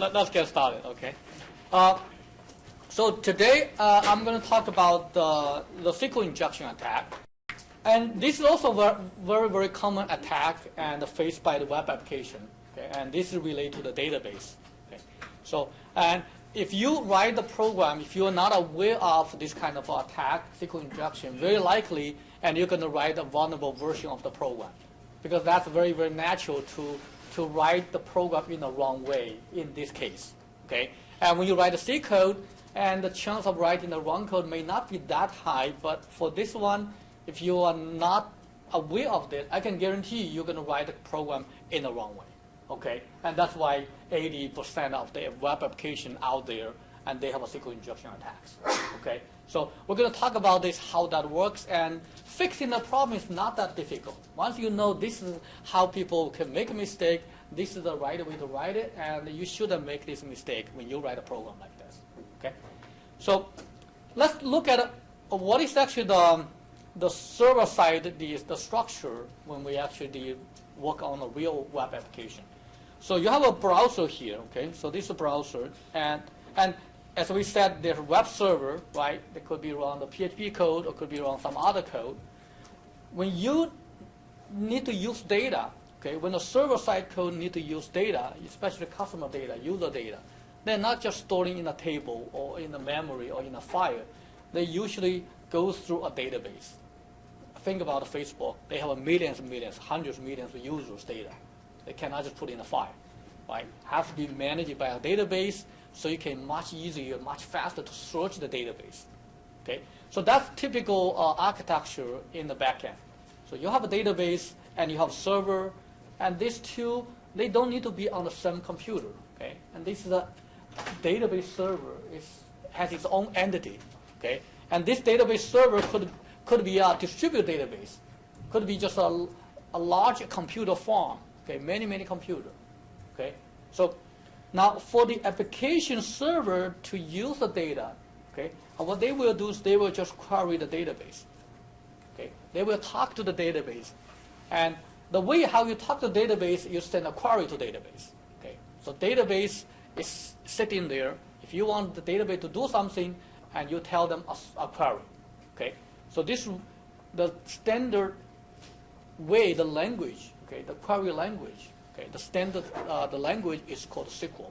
Let's get started, okay? So today I'm going to talk about the SQL injection attack. And this is also a very, very common attack and faced by the web application. Okay? And this is related to the database. Okay? So, and if you write the program, if you're not aware of this kind of attack, SQL injection, very likely, and you're going to write a vulnerable version of the program. Because that's very, very natural to write the program in the wrong way in this case. Okay? And when you write a C code, and the chance of writing the wrong code may not be that high, but for this one, if you are not aware of this, I can guarantee you're going to write the program in the wrong way. Okay? And that's why 80% of the web application out there, and they have a SQL injection attacks. Okay? So we're going to talk about this, how that works, and fixing the problem is not that difficult. Once you know this is how people can make a mistake, this is the right way to write it, and you shouldn't make this mistake when you write a program like this. Okay? So let's look at what is actually the server side, the structure when we actually work on a real web application. So you have a browser here, okay? So this is a browser, and as we said, there's a web server, right? It could be run the PHP code or could be run some other code. When you need to use data, okay, when the server-side code need to use data, especially customer data, user data, they're not just storing in a table or in a memory or in a file. They usually go through a database. Think about Facebook. They have millions and millions, hundreds of millions of users' data. They cannot just put in a file, right? Has to be managed by a database, so you can much easier, much faster to search the database. Okay, so that's typical architecture in the backend. So you have a database and you have server, and these two, they don't need to be on the same computer. Okay, and this is a database server has its own entity. Okay, and this database server could be a distributed database, could be just a large computer farm. Okay, many computers. Okay, so now for the application server to use the data, okay, and what they will do is they will just query the database. Okay, they will talk to the database, and the way how you talk to the database, you send a query to database. Okay, so database is sitting there. If you want the database to do something, and you tell them a query. Okay, so this the standard way, the language. Okay, the query language. Okay, the standard the language is called SQL.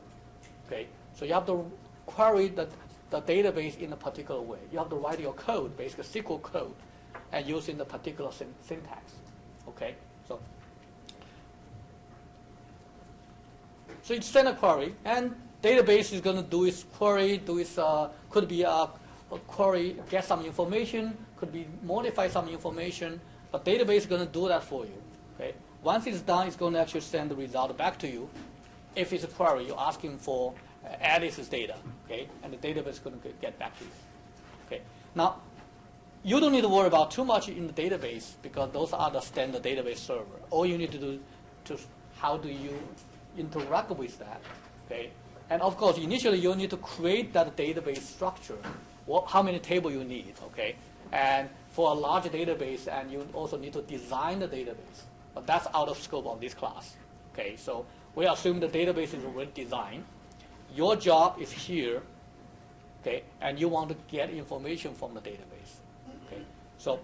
Okay, so you have to query the database in a particular way. You have to write your code, basically SQL code, and using the particular syntax. Okay, so it's send a query, and database is going to do its query, could be a query, get some information, could be modify some information, but database is going to do that for you. Okay. Once it's done, it's going to actually send the result back to you. If it's a query, you're asking for Alice's data, okay, and the database is going to get back to you. Okay. Now, you don't need to worry about too much in the database because those are the standard database server. All you need to do how do you interact with that, okay? And of course, initially you need to create that database structure. How many tables you need, okay? And for a large database, and you also need to design the database. But that's out of scope of this class. Okay, so we assume the database is already designed. Your job is here, okay, and you want to get information from the database. Okay, so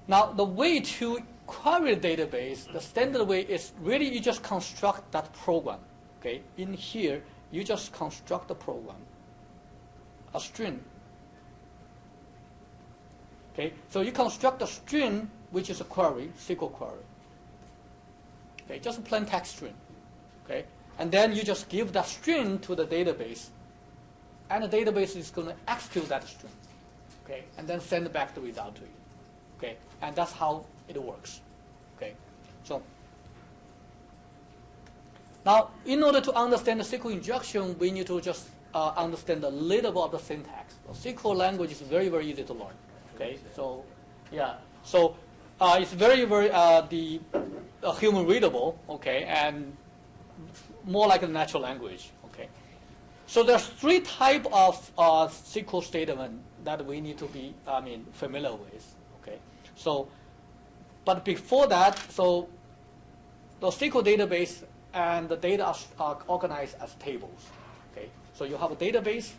now the way to query the database, the standard way is really you just construct that program. Okay, in here you just construct the program, a string. Okay, so you construct a string, which is a query, SQL query. Okay, just a plain text string. Okay, and then you just give that string to the database, and the database is going to execute that string. Okay, and then send back the result to you. Okay, and that's how it works. Okay, so now in order to understand the SQL injection, we need to just understand a little bit of the syntax. The SQL language is very, very easy to learn. Okay, so yeah, so it's very, very human readable. Okay, and more like a natural language. Okay, so there's three types of SQL statement that we need to be, familiar with. Okay, so, but before that, so the SQL database and the data are organized as tables. Okay, so you have a database.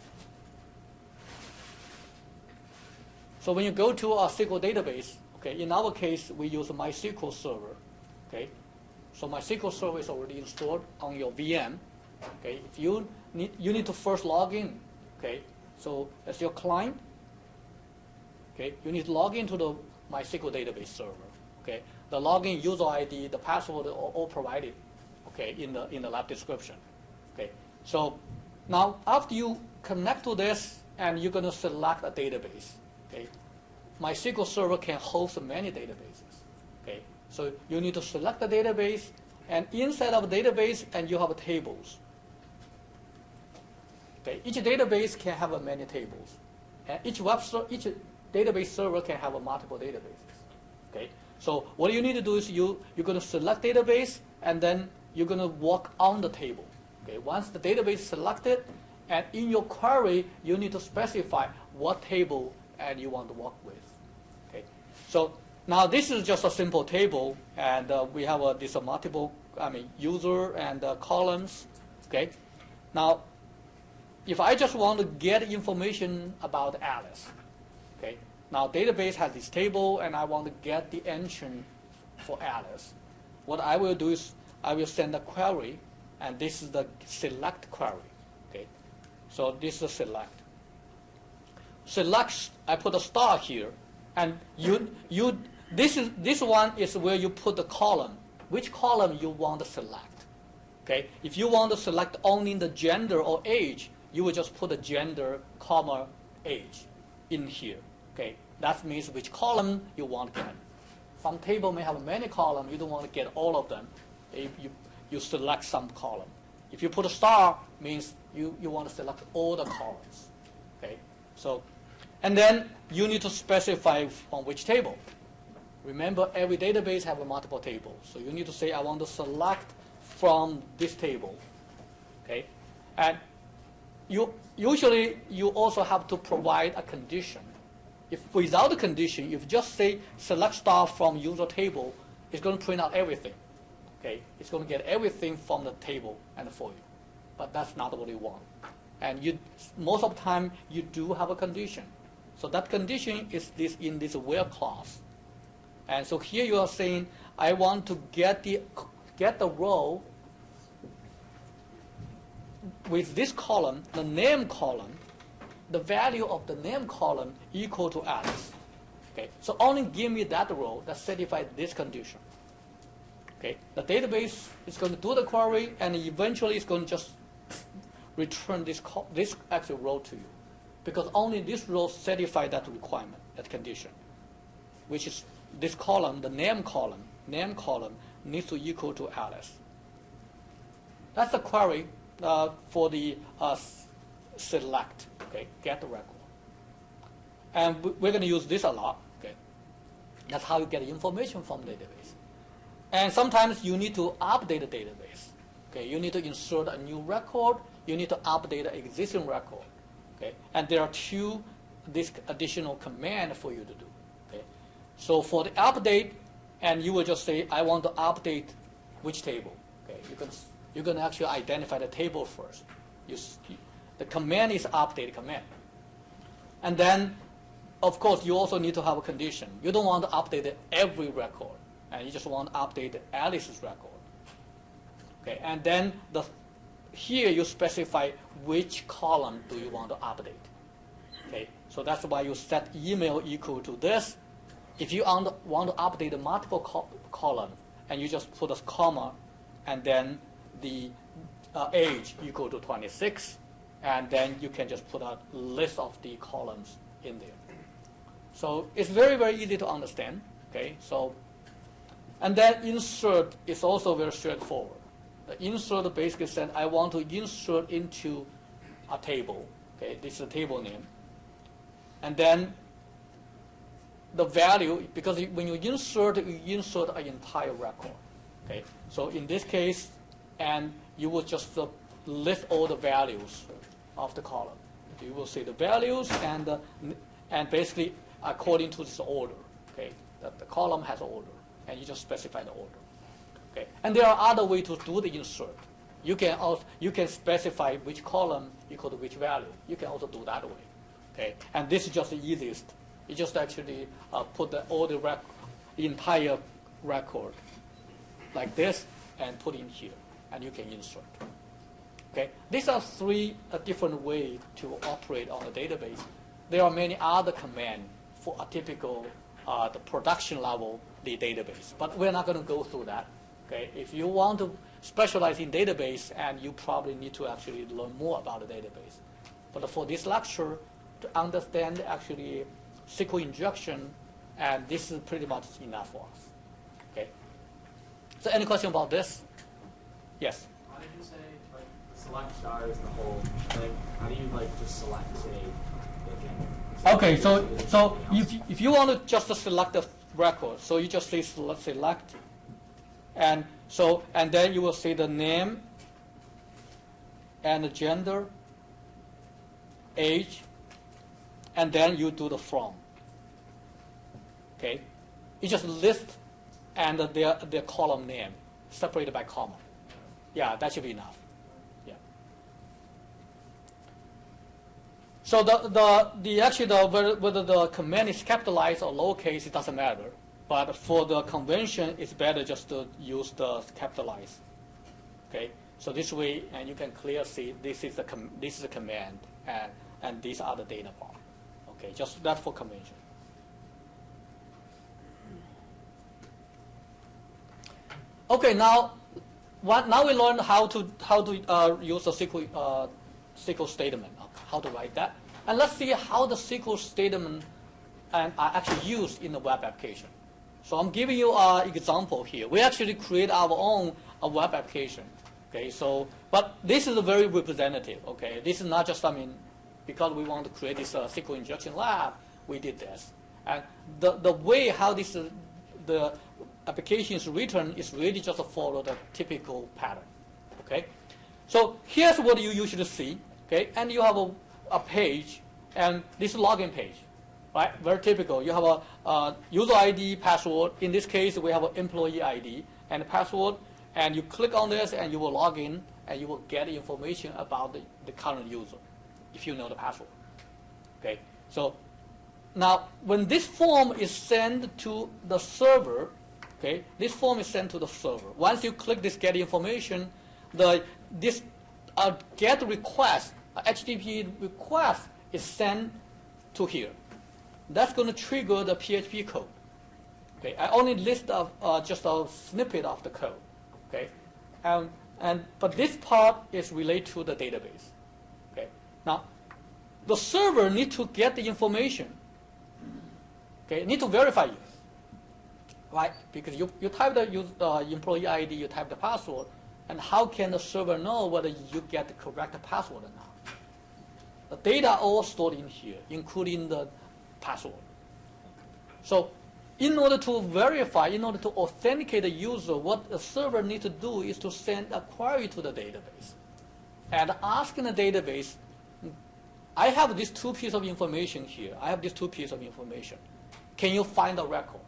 So when you go to a SQL database, okay, in our case we use MySQL Server. Okay, so MySQL Server is already installed on your VM. Okay, if you need to first log in. Okay, so as your client, okay, you need to log into the MySQL database server. Okay, the login user ID, the password are all provided. Okay, in the lab description. Okay, so now after you connect to this and you're going to select a database. Okay, MySQL Server can host many databases. Okay, so you need to select the database, and inside of the database, and you have tables. Okay, each database can have many tables, and each database server can have multiple databases. Okay, so what you need to do is you're going to select database, and then you're going to work on the table. Okay, once the database is selected, and in your query, you need to specify what table and you want to work with. Okay, so now this is just a simple table, and we have this multiple, user and columns. Okay, now if I just want to get information about Alice, okay, now database has this table, and I want to get the entry for Alice. What I will do is I will send a query, and this is the select query. Okay, so this is select. Select, I put a star here, and this one is where you put the column. Which column you want to select? Okay, if you want to select only the gender or age, you will just put the gender, comma, age in here. Okay, that means which column you want to get. Some table may have many columns. You don't want to get all of them. You select some column. If you put a star, means you want to select all the columns. Okay, so, and then you need to specify from which table. Remember, every database have a multiple tables. So you need to say, I want to select from this table. Okay, and usually you also have to provide a condition. If without a condition, if you just say select star from user table, it's going to print out everything. Okay, it's going to get everything from the table and for you, but that's not what you want. And most of the time you do have a condition. So that condition is this in this where clause. And so here you are saying I want to get the row with this column, the name column, the value of the name column equal to Alice. Okay, so only give me that row that satisfies this condition. Okay, the database is going to do the query, and eventually it's going to just return this actual row to you, because only this row satisfies that requirement, that condition, which is this column, the name column. Name column needs to equal to Alice. That's the query for the select. Okay, get the record. And we're going to use this a lot. Okay, that's how you get information from the database. And sometimes you need to update the database. Okay, you need to insert a new record. You need to update an existing record. Okay, and there are this additional command for you to do. Okay, so for the update, and you will just say, I want to update which table. Okay, you're going to actually identify the table first. The command is update command. And then, of course, you also need to have a condition. You don't want to update every record, and you just want to update Alice's record. Okay, and then here you specify which column do you want to update. Okay, so that's why you set email equal to this. If you want to update the multiple column, and you just put a comma, and then the age equal to 26, and then you can just put a list of the columns in there. So it's very, very easy to understand. Okay, so, and then insert is also very straightforward. The insert basically said, I want to insert into a table. Okay, this is a table name. And then the value, because when you insert an entire record. Okay, so in this case, and you will just list all the values of the column. You will see the values and basically according to this order. Okay, the column has order, and you just specify the order. Okay? And there are other ways to do the insert. You can specify which column equal to which value. You can also do that way. Okay? And this is just the easiest. You just actually put all the entire record like this and put in here, and you can insert. Okay? These are three different ways to operate on a database. There are many other commands for a typical the production level the database, but we're not going to go through that. Okay? If you want to specialize in database, and you probably need to actually learn more about the database. But for this lecture, to understand actually SQL injection, and this is pretty much enough for us. Okay. So any question about this? Yes. Why did you say like the select star is the whole thing? How do you like just select say the gender? Okay, so if you want to just select the record, so you just say select, and then you will say the name and the gender, age, and then you do the from. Okay, you just list and their column name separated by comma. Yeah, that should be enough. Yeah. So whether the command is capitalized or lowercase, it doesn't matter. But for the convention, it's better just to use the capitalized. Okay. So this way, and you can clearly see this is the command, and these are the data part. Okay, just that for convention. Okay, now we learned how to use the SQL statement, how to write that, and let's see how the SQL statement are actually used in the web application. So I'm giving you an example here. We actually create our own web application. Okay, so but this is a very representative. Okay, this is not just because we want to create this SQL injection lab, we did this, and the way how the application is written is really just to follow the typical pattern. Okay, so here's what you usually see. Okay, and you have a page, and this is login page, right? Very typical. You have a user ID, password. In this case, we have an employee ID and a password, and you click on this, and you will log in, and you will get information about the current user, if you know the password. Okay, so now when this form is sent to the server, okay, this form is sent to the server. Once you click this get information, this get request, HTTP request is sent to here. That's going to trigger the PHP code. Okay, I only list just a snippet of the code. Okay, but this part is related to the database. Okay, now the server needs to get the information. Okay, need to verify you. Right? Because you type the employee ID, you type the password, and how can the server know whether you get the correct password or not? The data are all stored in here, including the password. So in order to verify, in order to authenticate the user, what the server needs to do is to send a query to the database and ask in the database, I have these two pieces of information here. I have these two pieces of information. Can you find a record?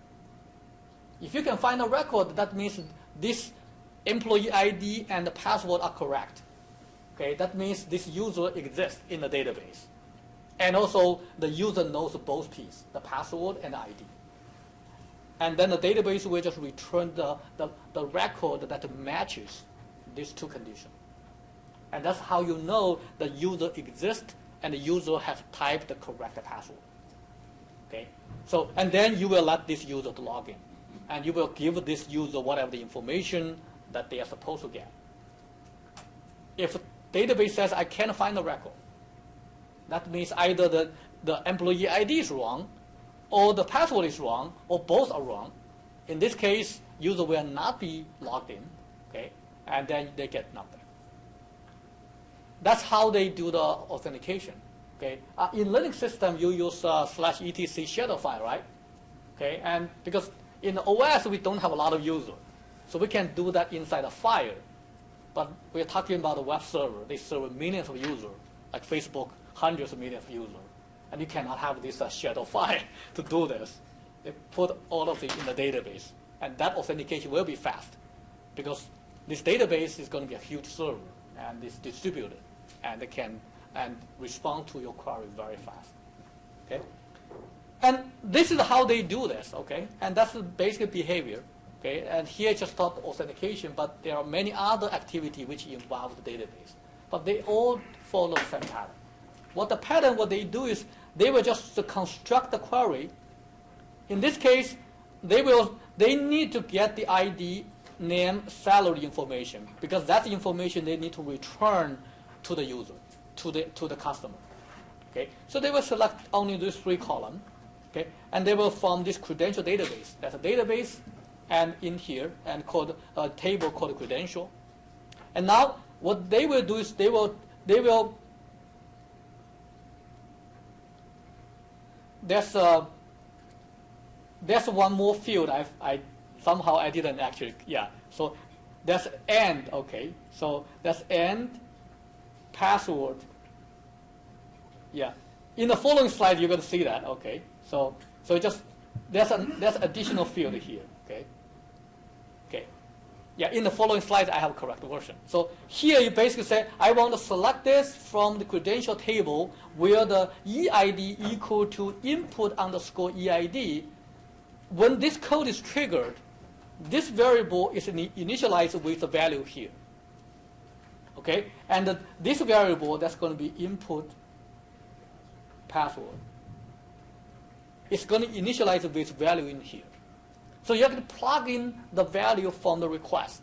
If you can find a record, that means this employee ID and the password are correct. Okay, that means this user exists in the database. And also, the user knows both pieces, the password and the ID. And then the database will just return the record that matches these two conditions. And that's how you know the user exists and the user has typed the correct password. Okay, so and then you will let this user to log in. And you will give this user whatever the information that they are supposed to get. If the database says, I can't find the record, that means either the employee ID is wrong, or the password is wrong, or both are wrong. In this case, user will not be logged in, okay? And then they get nothing. That's how they do the authentication. Okay? In Linux system, you use /etc shadow file, right? Okay, and because in the OS, we don't have a lot of users. So we can do that inside a file. But we're talking about a web server. They serve millions of users, like Facebook, hundreds of millions of users. And you cannot have this shadow file to do this. They put all of it in the database. And that authentication will be fast. because this database is going to be a huge server, and it's distributed, and it can respond to your query very fast. Okay, and this is how they do this. Okay, and that's the basic behavior. Okay, and here just taught authentication, but there are many other activities which involve the database, but they all follow the same pattern. What they do is they will just construct the query. In this case, they need to get the ID, name, salary information, because that's the information they need to return to the user, to the customer. Okay, so they will select only these 3 columns. Okay, and they will form this credential database. That's a database, and in here, and called a table called credential. And now what they will do is they will there's one more field I somehow didn't actually, yeah. So that's and, okay. So that's and password. Yeah. In the following slide, you're going to see that, okay. So just there's additional field here, okay. Okay. Yeah, in the following slides, I have a correct version. So here you basically say, I want to select this from the credential table where the EID equal to input underscore EID. When this code is triggered, this variable is initialized with the value here. Okay, and this variable that's going to be input password. It's going to initialize with value in here. So you have to plug in the value from the request.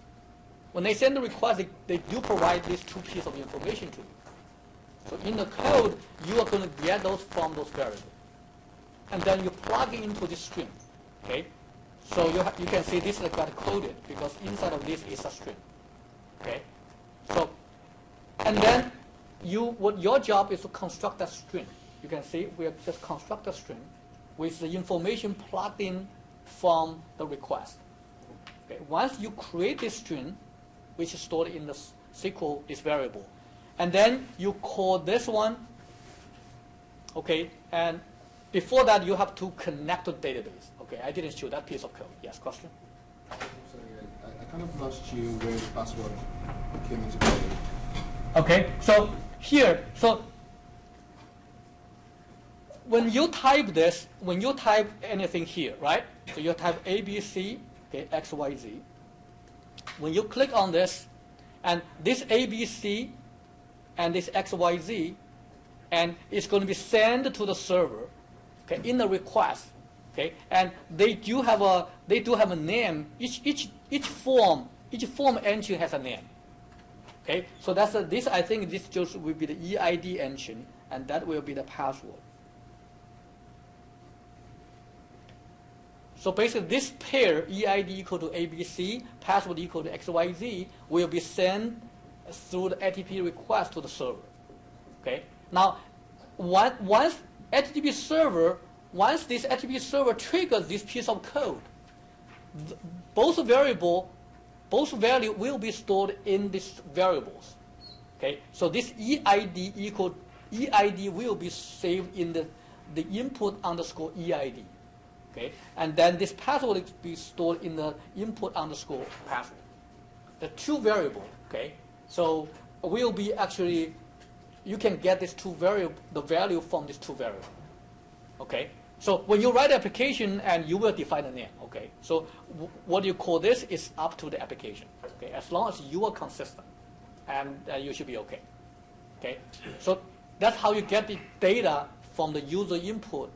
When they send the request, they do provide these 2 pieces of information to you. So in the code, you are going to get those from those variables. And then you plug it into this string. Okay? So you can see this got coded because inside of this is a string. Okay? So, and then your job is to construct that string. You can see we have just construct a string with the information plugged in from the request. Okay. Once you create this string, which is stored in the SQL, this variable, and then you call this one, okay, and before that you have to connect to the database. Okay, I didn't show that piece of code. Yes, question? Sorry, I kind of lost you where the password came into play. Okay, so here, so when you type this, when you type anything here, right? So you type ABC, okay, XYZ. When you click on this, and this ABC and this XYZ, and it's going to be sent to the server, okay, in the request, okay, and they do have a name. Each form entry has a name. Okay, so that's this. I think this just will be the EID entry, and that will be the password. So basically, this pair, EID equal to ABC, password equal to XYZ, will be sent through the HTTP request to the server. Okay. Now, once this HTTP server triggers this piece of code, both value will be stored in these variables. Okay. So this EID will be saved in the input underscore EID. Okay, and then this password will be stored in the input underscore password. The 2 variable. Okay, so will be actually you can get this 2 variable, the value from these 2 variables. Okay, so when you write the application and you will define the name. Okay, so what you call this is up to the application. Okay, as long as you are consistent, and you should be okay. Okay, so that's how you get the data from the user input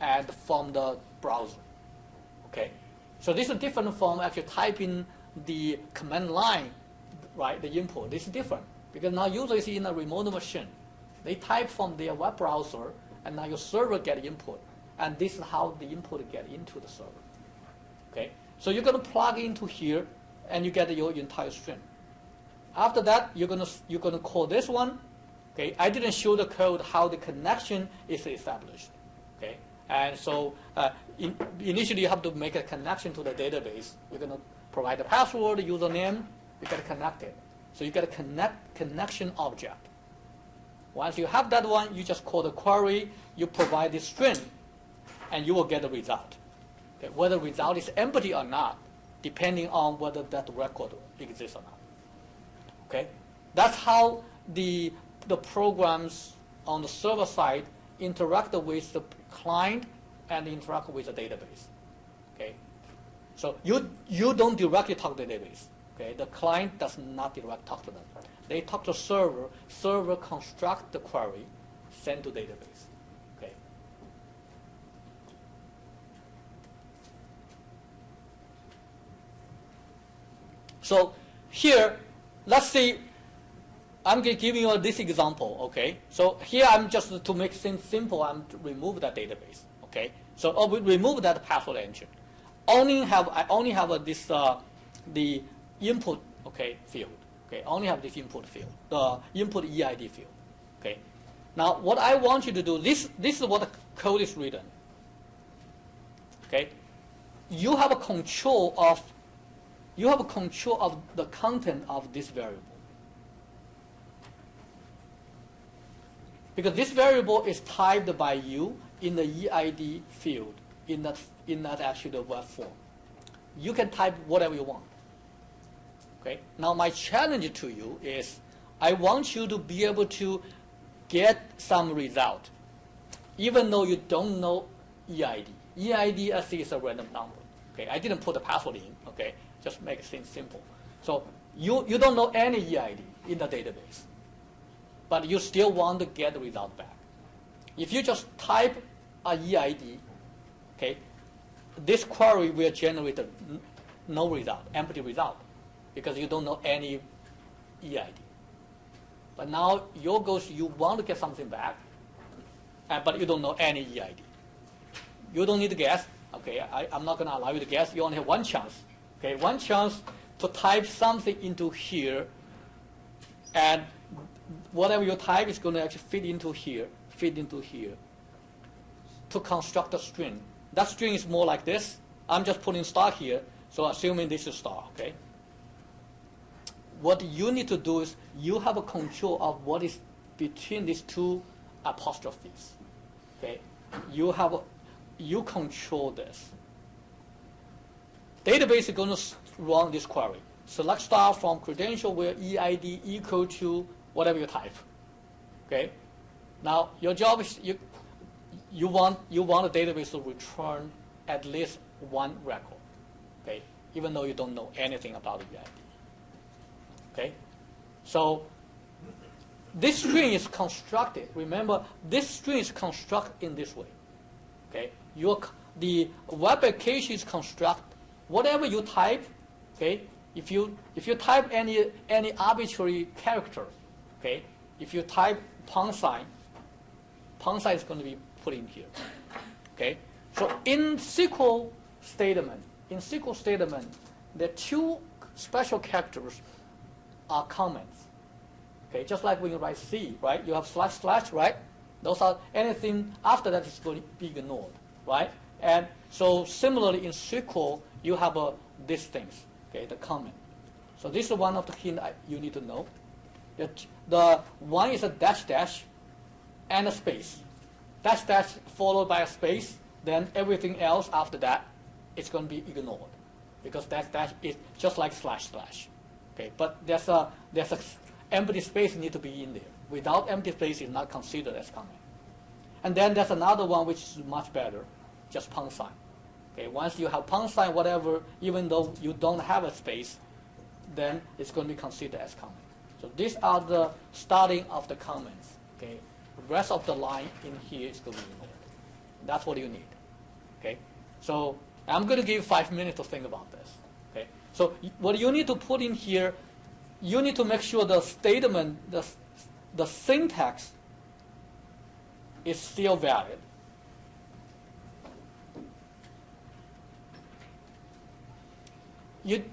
and from the browser. Okay, so this is different from actually typing the command line, right? The input. This is different because now user is in a remote machine. They type from their web browser, and now your server get input, and this is how the input get into the server. Okay, so you're going to plug into here, and you get your entire string. After that, you're going to call this one. Okay, I didn't show the code how the connection is established. Okay. And so initially you have to make a connection to the database. You're going to provide the password, the username, you get connected. So you get a connection object. Once you have that one, you just call the query, you provide the string, and you will get the result. Okay, whether the result is empty or not depending on whether that record exists or not. Okay, that's how the programs on the server side interact with the client and interact with the database. Okay, so you don't directly talk to the database. Okay, the client does not directly talk to them. They talk to server. Server construct the query, send to database. Okay. So here, let's see. I'm giving you this example. Okay. So here I'm just to make things simple. I'm to remove that database. Okay. So we remove that password engine. I only have this the input field. Okay, only have this input field, the input EID field. Okay, now what I want you to do, this is what the code is written. Okay, you have a control of the content of this variable, because this variable is typed by you in the EID field in that actual web form. You can type whatever you want. Okay. Now my challenge to you is I want you to be able to get some result, even though you don't know EID. EID, I think, is a random number. Okay. I didn't put the password in. Okay. Just make things simple. So you don't know any EID in the database, but you still want to get the result back. If you just type a EID, okay, this query will generate no result, empty result, because you don't know any EID. But now your goal is you want to get something back, but you don't know any EID. You don't need to guess. Okay, I'm not going to allow you to guess. You only have one chance. Okay, one chance to type something into here, and whatever you type is going to actually fit into here, to construct a string. That string is more like this. I'm just putting star here, so assuming this is star. Okay. What you need to do is you have a control of what is between these two apostrophes. Okay, you control this. Database is going to run this query. Select star from credential where EID equal to whatever you type. Okay. Now your job is you want the database to return at least one record. Okay, even though you don't know anything about the EID. Okay, so this string is constructed. Remember, this string is constructed in this way. Okay, the web application is construct whatever you type. Okay, if you type any arbitrary character, okay, if you type pound sign is going to be put in here. Okay, so in SQL statement, there are two special characters are comments. Okay, just like when you write C, right? You have // right? Those are anything after that is going to be ignored, right? And so similarly in SQL, you have these things, okay, the comment. So this is one of the hint you need to know. The one is a dash and a space. Dash followed by a space, then everything else after that is going to be ignored, because dash is just like //. Okay, but there's a empty space need to be in there. Without empty space, it's not considered as comment. And then there's another one which is much better, just pound sign. Okay, once you have pound sign, whatever, even though you don't have a space, then it's going to be considered as comment. So these are the starting of the comments. Okay, the rest of the line in here is going to be ignored. That's what you need. Okay, so I'm going to give you 5 minutes to think about this. Okay, so what you need to put in here, you need to make sure the statement, the syntax is still valid.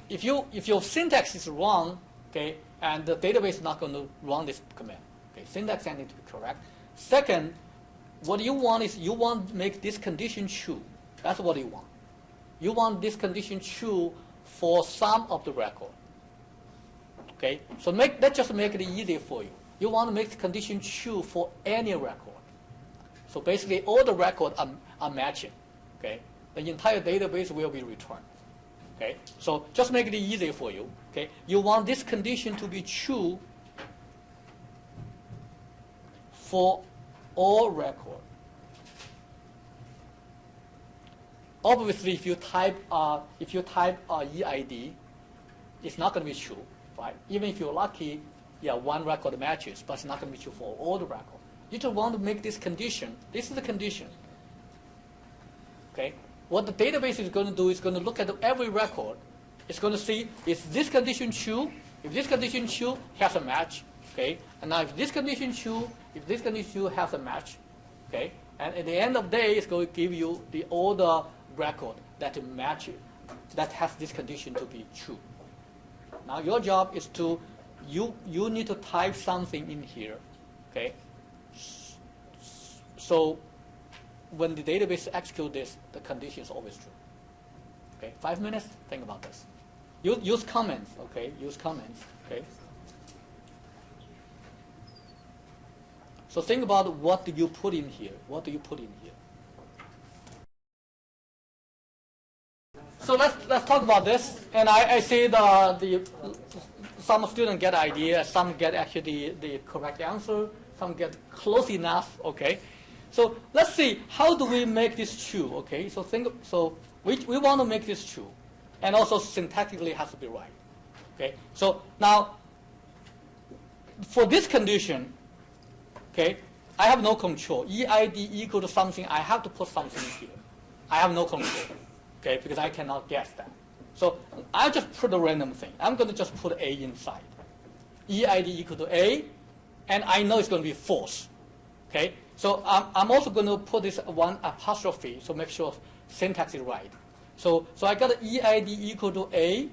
If your syntax is wrong, okay, and the database is not going to run this command. Okay, syntax need to be correct. Second, what you want is you want to make this condition true. That's what you want. You want this condition true for some of the record. Okay, so let's just make it easy for you. You want to make the condition true for any record. So basically, all the records are matching. Okay, the entire database will be returned. Okay, so just make it easy for you. Okay, you want this condition to be true for all record. Obviously, if you type EID, it's not going to be true, right? Even if you're lucky, yeah, one record matches, but it's not going to be true for all the records. You just want to make this condition. This is the condition. Okay. What the database is going to do is going to look at every record. It's going to see, is this condition true? If this condition true, has a match. Okay. And now if this condition true, if this condition true, has a match. Okay. And at the end of the day, it's going to give you all the record that matches, that has this condition to be true. Now your job is to, you need to type something in here. Okay. So when the database executes this, the condition is always true. Okay, 5 minutes, think about this. Use comments, okay? Use comments, okay? So think about what do you put in here? What do you put in here? So let's talk about this. And I see some students get idea, some get actually the correct answer, some get close enough, okay? So let's see, how do we make this true, okay? So we want to make this true, and also syntactically it has to be right, okay? So now, for this condition, okay, I have no control. EID equal to something, I have to put something here. I have no control, okay, because I cannot guess that. So I just put a random thing. I'm going to just put A inside. EID equal to A, and I know it's going to be false, okay? So I'm also going to put this one apostrophe, so make sure syntax is right. So I got EID equal to A,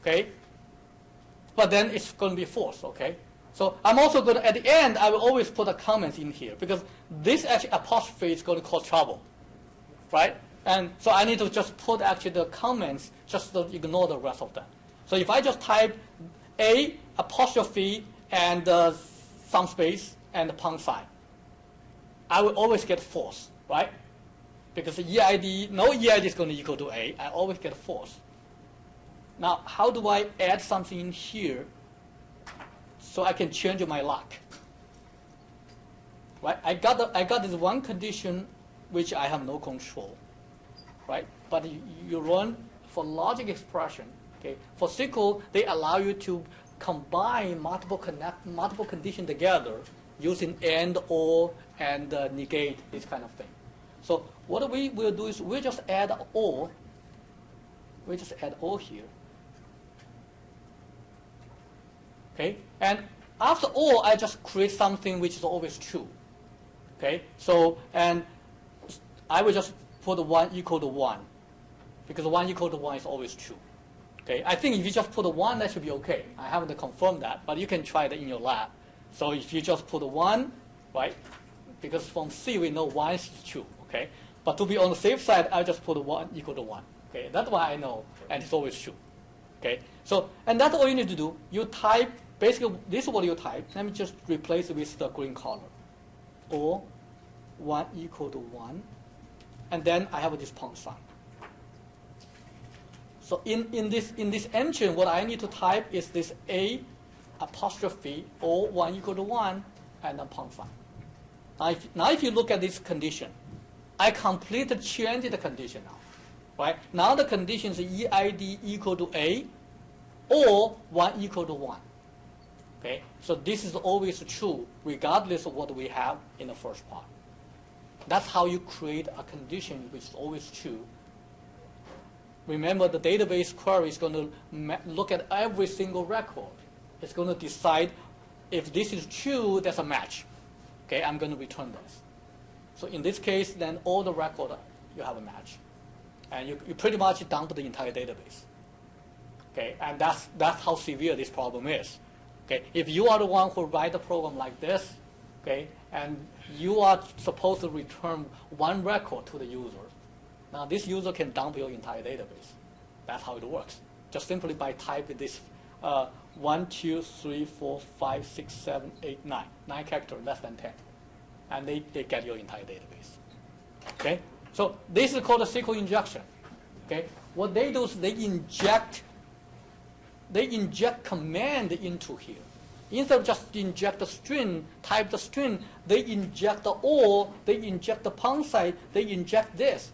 okay? But then it's going to be false, okay? So I'm also going to, at the end, I will always put a comment in here, because this actually apostrophe is going to cause trouble, right? And so I need to just put actually the comments, just to ignore the rest of them. So if I just type A apostrophe and some space and the pound sign, I will always get false, right? Because EID, no EID is going to equal to A. I always get false. Now, how do I add something in here so I can change my luck? Right? I got this one condition which I have no control, right? But you run for logic expression. Okay, for SQL, they allow you to combine multiple conditions together using and, or, and negate, this kind of thing. So what we will do is we just add or. We just add or here. Okay, and after or, I just create something which is always true. Okay, so and I will just put 1 equal to 1, because 1 equal to 1 is always true. Okay, I think if you just put 1, that should be okay. I haven't confirmed that, but you can try that in your lab. So if you just put 1, right, because from C we know 1 is true, okay? But to be on the safe side, I just put 1 equal to 1, okay? That's why I know, and it's always true, okay? So, and that's all you need to do. You type, basically, this is what you type. Let me just replace it with the green color. Or 1 equal to 1, and then I have this pound sign. So in this engine, what I need to type is this A apostrophe or 1 equal to 1 and a pound sign. Now if you look at this condition, I completely changed the condition now. Right? Now the condition is EID equal to A or 1 equal to 1. Okay? So this is always true regardless of what we have in the first part. That's how you create a condition which is always true. Remember, the database query is going to look at every single record. It's going to decide if this is true, there's a match. Okay, I'm going to return this. So in this case, then all the records, you have a match. And you pretty much dump the entire database. Okay, and that's how severe this problem is. Okay, if you are the one who write a program like this, okay, and you are supposed to return one record to the user, now this user can dump your entire database. That's how it works. Just simply by typing this 1, 2, 3, 4, 5, 6, 7, 8, 9. 9 characters, less than 10. And they get your entire database. Okay? So this is called a SQL injection. Okay? what they do is they inject command into here. Instead of just inject the string, type the string, they inject the or, they inject the pound sign, they inject this.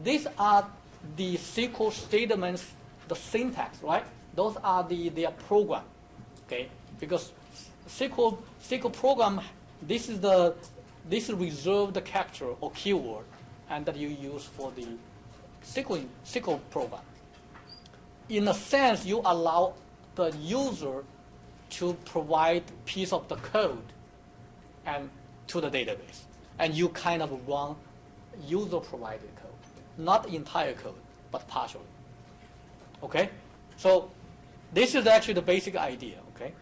These are the SQL statements, the syntax, right? Those are their program, okay? Because SQL program, this is reserved character or keyword, and that you use for the SQL program. In a sense, you allow the user to provide piece of the code and to the database, and you kind of run user-provided code, not entire code, but partially. Okay, so this is actually the basic idea. Okay.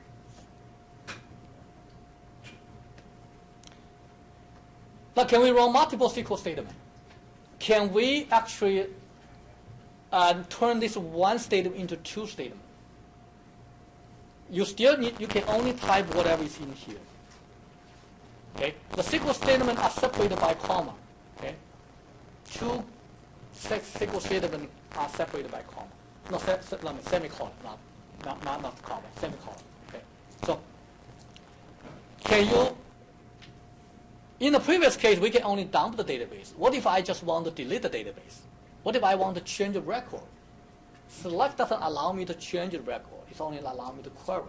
Now, can we run multiple SQL statements? Can we actually turn this one statement into two statements? You can only type whatever is in here. Okay, the SQL statements are separated by comma. Okay, two SQL statements are separated by comma. No, semicolon, not comma, semicolon. Okay, so can you? In the previous case, we can only dump the database. What if I just want to delete the database? What if I want to change a record? Select doesn't allow me to change the record. It's only allow me to query.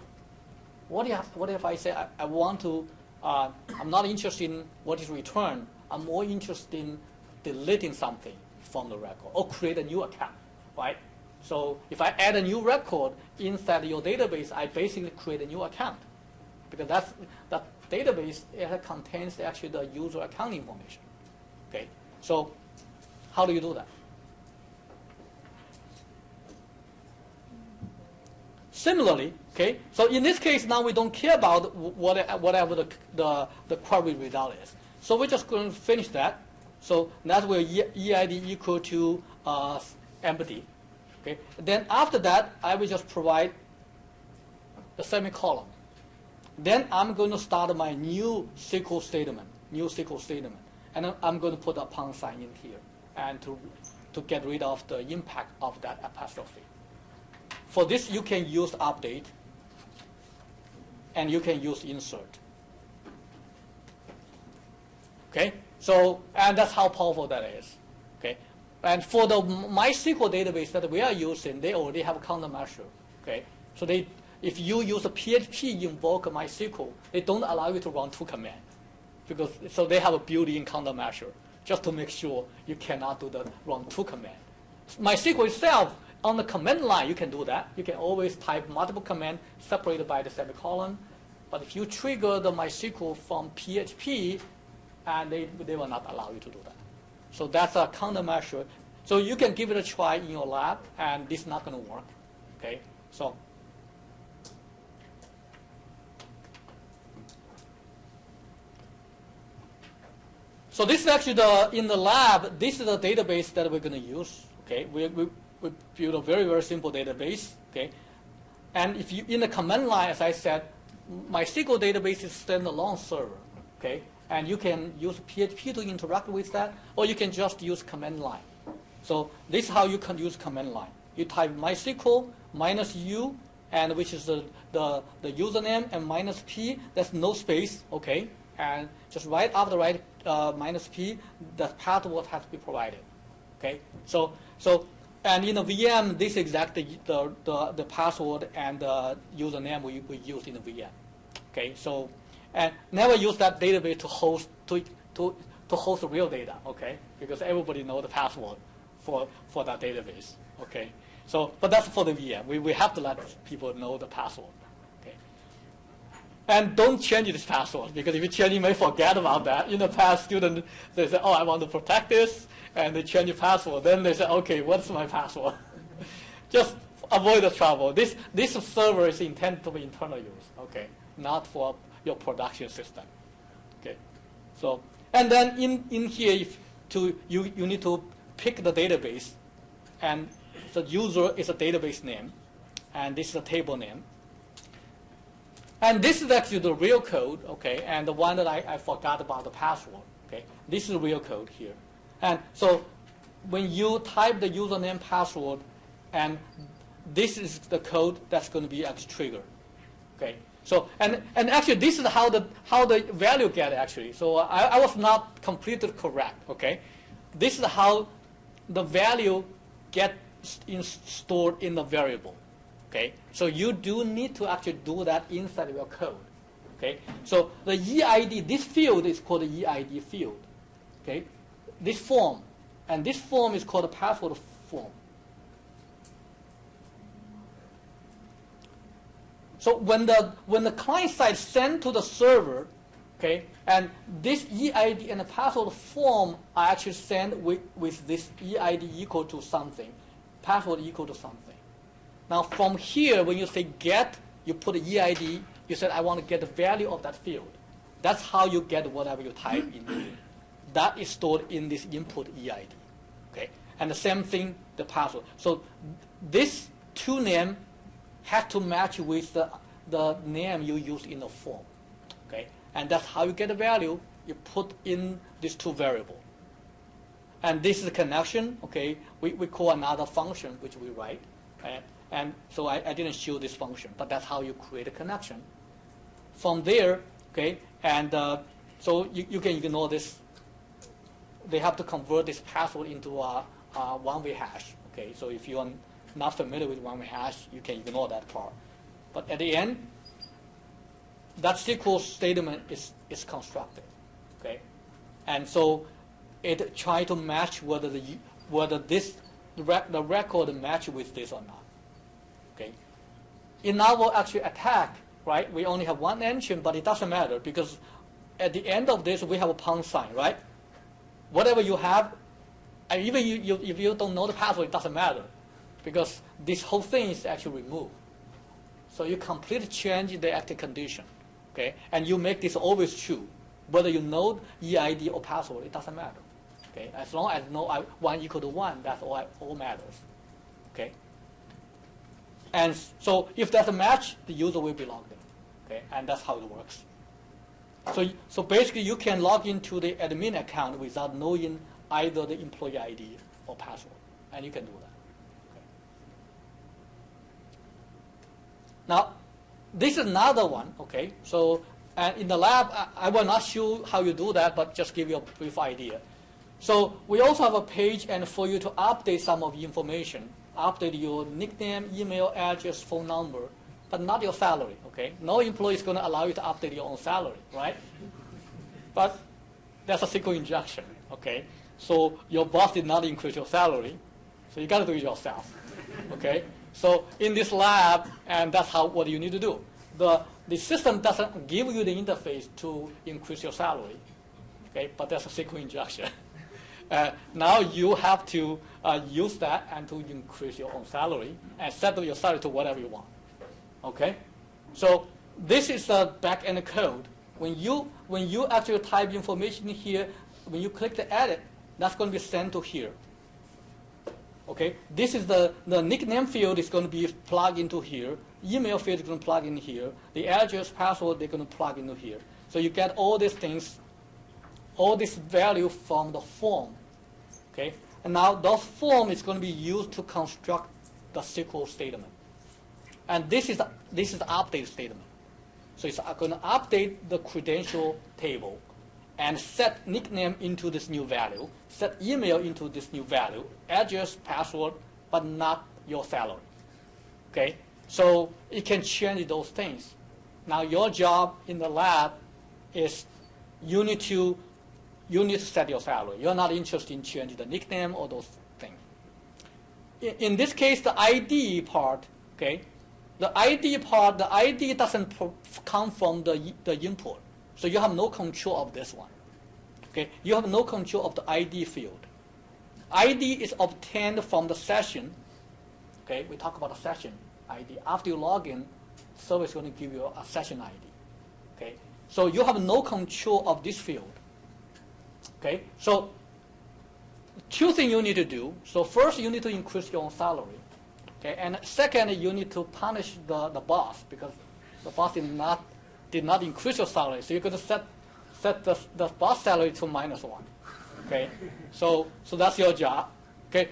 What if I say I want to, I'm not interested in what is returned. I'm more interested in deleting something from the record or create a new account, right? So if I add a new record inside your database, I basically create a new account because that database, it contains actually the user account information. Okay, so how do you do that? Similarly, okay, so in this case now we don't care about whatever the query result is. So we're just going to finish that. So that's where EID equal to empty. Okay, then after that I will just provide the semicolon. Then I'm going to start my new SQL statement, and I'm going to put a pound sign in here, and to get rid of the impact of that apostrophe. For this, you can use update, and you can use insert. Okay, so and that's how powerful that is. Okay, and for the MySQL database that we are using, they already have a countermeasure. Okay, so if you use a PHP invoke MySQL, they don't allow you to run two commands, so they have a built-in countermeasure just to make sure you cannot do the run two commands. MySQL itself, on the command line, you can do that. You can always type multiple commands separated by the semicolon. But if you trigger the MySQL from PHP, and they will not allow you to do that. So that's a countermeasure. So you can give it a try in your lab, and this is not going to work. Okay, so this is actually in the lab. This is the database that we're going to use. Okay, we build a very, very simple database. Okay, and if you in the command line, as I said, MySQL database is standalone server. Okay, and you can use PHP to interact with that, or you can just use command line. So this is how you can use command line. You type MySQL -u, and which is the username, and -p. That's no space. Okay, and just right after -p, the password has to be provided. Okay, so and in the VM, this is exactly the password and the username we use in the VM. Okay, so and never use that database to host real data. Okay, because everybody knows the password for that database. Okay, so but that's for the VM. We have to let people know the password. Okay, and don't change this password, because if you change, you may forget about that. In the past, students, they say, "Oh, I want to protect this," and they change the password. Then they say, "Okay, what's my password?" Just avoid the trouble. This server is intended to be internal use. Okay, not for your production system. Okay, so and then in here, you need to pick the database, and the user is a database name, and this is a table name. And this is actually the real code, okay, and the one that I forgot about the password, okay. This is real code here. And so when you type the username password, and this is the code that's going to be actually triggered. Okay. So and actually this is how the value get actually. So I was not completely correct. Okay. This is how the value get stored in the variable. Okay. So you do need to actually do that inside your code. Okay. So the EID, this field is called the EID field. Okay. This form, and this form is called a password form. So when the client side send to the server, okay, and this EID and the password form are actually sent with this EID equal to something, password equal to something. Now from here, when you say get, you put EID, you said I want to get the value of that field. That's how you get whatever you type in here. That is stored in this input EID. Okay? And the same thing, the password. So this two name has to match with the name you use in the form. Okay? And that's how you get the value. You put in these two variables. And this is a connection. Okay? We call another function which we write. And so I didn't show this function, but that's how you create a connection. From there, okay, and so you can ignore this. They have to convert this password into a one-way hash. Okay, so if you are not familiar with one-way hash, you can ignore that part. But at the end, that SQL statement is constructed. Okay, and so it tries to match whether the record match with this or not. Okay, in our actual attack, right, we only have one engine, but it doesn't matter because at the end of this we have a pound sign, right? Whatever you have, and even if you don't know the password, it doesn't matter because this whole thing is actually removed. So you completely change the active condition, okay? And you make this always true. Whether you know EID or password, it doesn't matter. Okay? As long as know 1 equal to 1, that's all matters. Okay? And so if there's a match, the user will be logged in. Okay? And that's how it works. So basically, you can log into the admin account without knowing either the employee ID or password, and you can do that. Okay. Now, this is another one. Okay, so and in the lab, I will not show how you do that, but just give you a brief idea. So we also have a page, and for you to update some of the information, update your nickname, email address, phone number, but not your salary, okay? No employee is going to allow you to update your own salary, right? But that's a SQL injection, okay? So your boss did not increase your salary, so you got to do it yourself, okay? So in this lab, and that's what you need to do. The system doesn't give you the interface to increase your salary, okay? But that's a SQL injection. Now you have to use that and to increase your own salary and set your salary to whatever you want. Okay, so this is the back-end code. When you actually type information here, when you click the edit, that's going to be sent to here. Okay, this is the nickname field is going to be plugged into here. Email field is going to plug in here. The address, password, they're going to plug into here. So you get all these things, all this value from the form. Okay, and now those form is going to be used to construct the SQL statement. And this is the update statement. So it's going to update the credential table and set nickname into this new value, set email into this new value, address, password, but not your salary. Okay? So it can change those things. Now your job in the lab is you need to set your salary. You're not interested in changing the nickname or those things. In this case, the ID part, okay? The ID part, the ID doesn't come from the input. So you have no control of this one. Okay? You have no control of the ID field. ID is obtained from the session. Okay? We talk about a session ID. After you log in, server is going to give you a session ID. Okay? So you have no control of this field. Okay? So two things you need to do. So first, you need to increase your own salary. Okay, and second, you need to punish the boss because the boss did not increase your salary. So you're going to set the boss salary to -1. Okay, so that's your job. Okay,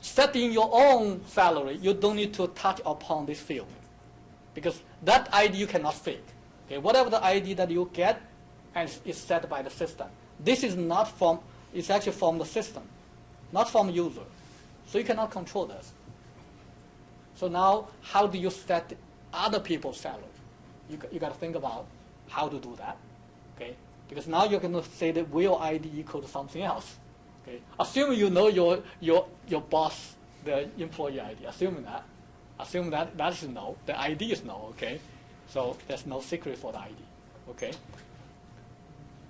set in your own salary, you don't need to touch upon this field because that ID you cannot fake. Okay, whatever the ID that you get and is set by the system. This is not from, it's actually from the system, not from the user. So you cannot control this. So now, how do you set other people's salary? You got to think about how to do that. Okay, because now you're going to say that will ID equal to something else. Okay, assuming you know your boss, the employee ID. Assuming that is no, the ID is no. Okay, so there's no secret for the ID. Okay.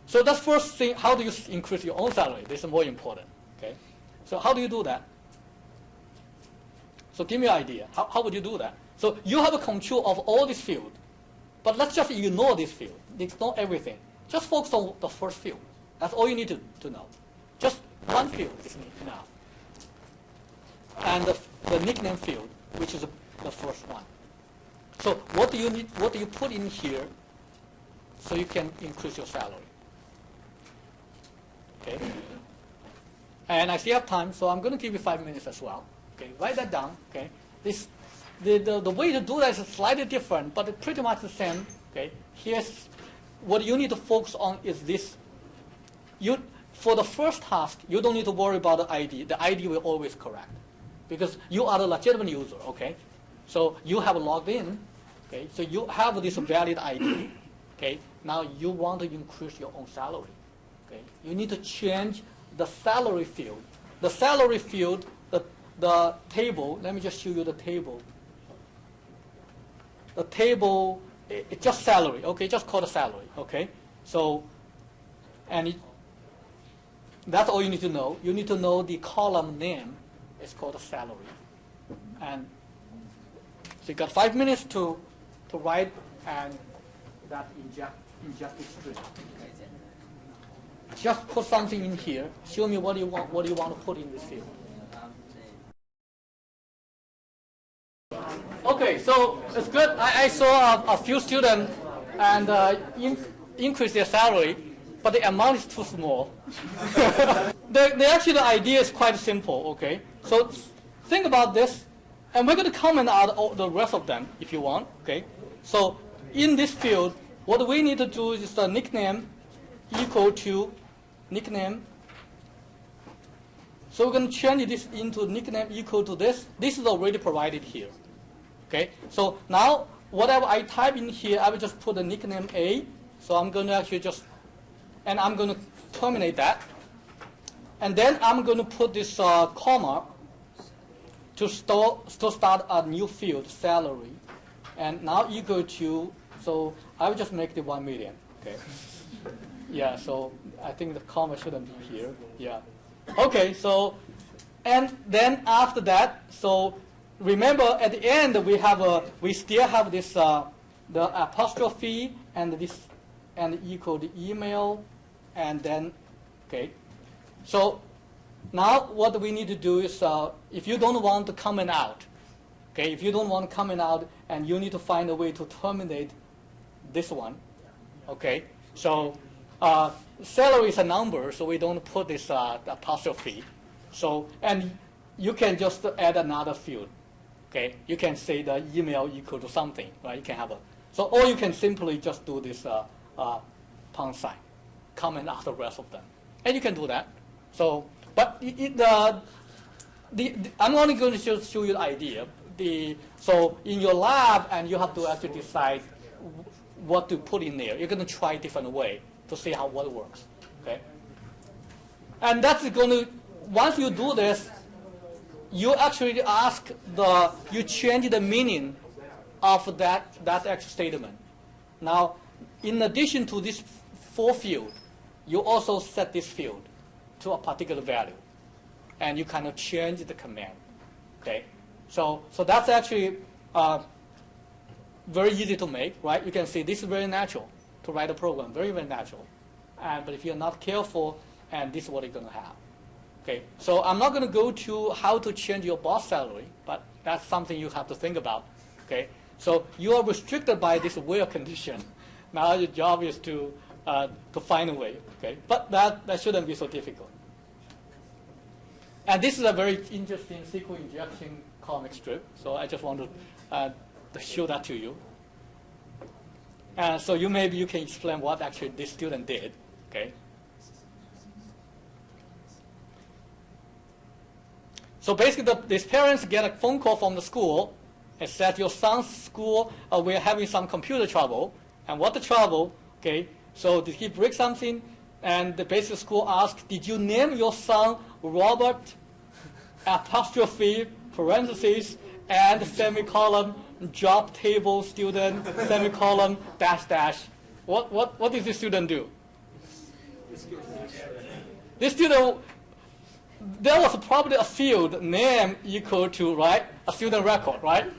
So that's first thing. How do you increase your own salary? This is more important. Okay. So how do you do that? So give me an idea. How would you do that? So you have a control of all this field, but let's just ignore this field. Ignore everything. Just focus on the first field. That's all you need to know. Just one field is enough. And the nickname field, which is the first one. So what do you need? What do you put in here so you can increase your salary? Okay. And I still have time, so I'm going to give you 5 minutes as well. Okay, write that down. Okay, the way to do that is slightly different, but it's pretty much the same. Okay, here's what you need to focus on is this. For the first task, you don't need to worry about the ID. The ID will always correct because you are the legitimate user. Okay, so you have logged in. Okay, so you have this valid ID. Okay, now you want to increase your own salary. Okay, you need to change the salary field. The salary field, the table, let me just show you the table. The table, it's just salary, okay, just call it salary, okay? So, and that's all you need to know. You need to know the column name is called a salary. And so you got 5 minutes to write and that inject it straight. Just put something in here. Show me what you want to put in this field. Okay, so it's good. I saw a few students and increase their salary, but the amount is too small. Actually, the idea is quite simple. Okay, so think about this, and we're going to comment out all the rest of them if you want. Okay, so in this field, what we need to do is the nickname equal to nickname. So we're going to change this into nickname equal to this. This is already provided here. Okay, so now whatever I type in here, I will just put the nickname A. So I'm going to actually and I'm going to terminate that. And then I'm going to put this comma to start a new field, salary. And now equal to, so I will just make the 1 million. Okay. Yeah, so I think the comma shouldn't be here. Yeah. Okay, so, and then after that, so remember at the end we still have this the apostrophe and this and equal the email and then okay. So now what we need to do is if you don't want to comment out, okay, if you don't want to comment out and you need to find a way to terminate this one, okay. So salary is a number, so we don't put this apostrophe. So and you can just add another field. Okay, you can say the email equal to something, right? You can have or you can simply just do this pound sign, comment out the rest of them, and you can do that. So, but I'm only going to show you the idea. So in your lab, and you have to actually decide what to put in there. You're going to try a different way to see what works. Okay, and that's going to once you do this. You actually you change the meaning of that actual statement. Now, in addition to this 4 field, you also set this field to a particular value, and you kind of change the command. Okay, so that's actually very easy to make, right? You can see this is very natural to write a program, very very natural. But if you're not careful, and this is what you're going to have. Okay, so I'm not going to go to how to change your boss salary, but that's something you have to think about. Okay, so you are restricted by this where condition. Now your job is to find a way. Okay, but that shouldn't be so difficult. And this is a very interesting SQL injection comic strip. So I just want to show that to you. And so maybe you can explain what actually this student did. Okay. So basically, these parents get a phone call from the school and said, your son's school, we're having some computer trouble. And what the trouble? Okay. So did he break something? And the basic school asked, did you name your son Robert, apostrophe, parentheses, and semicolon, job table student, semicolon, dash, dash. What did this student do? This student, there was probably a field name equal to, right, a student record, right?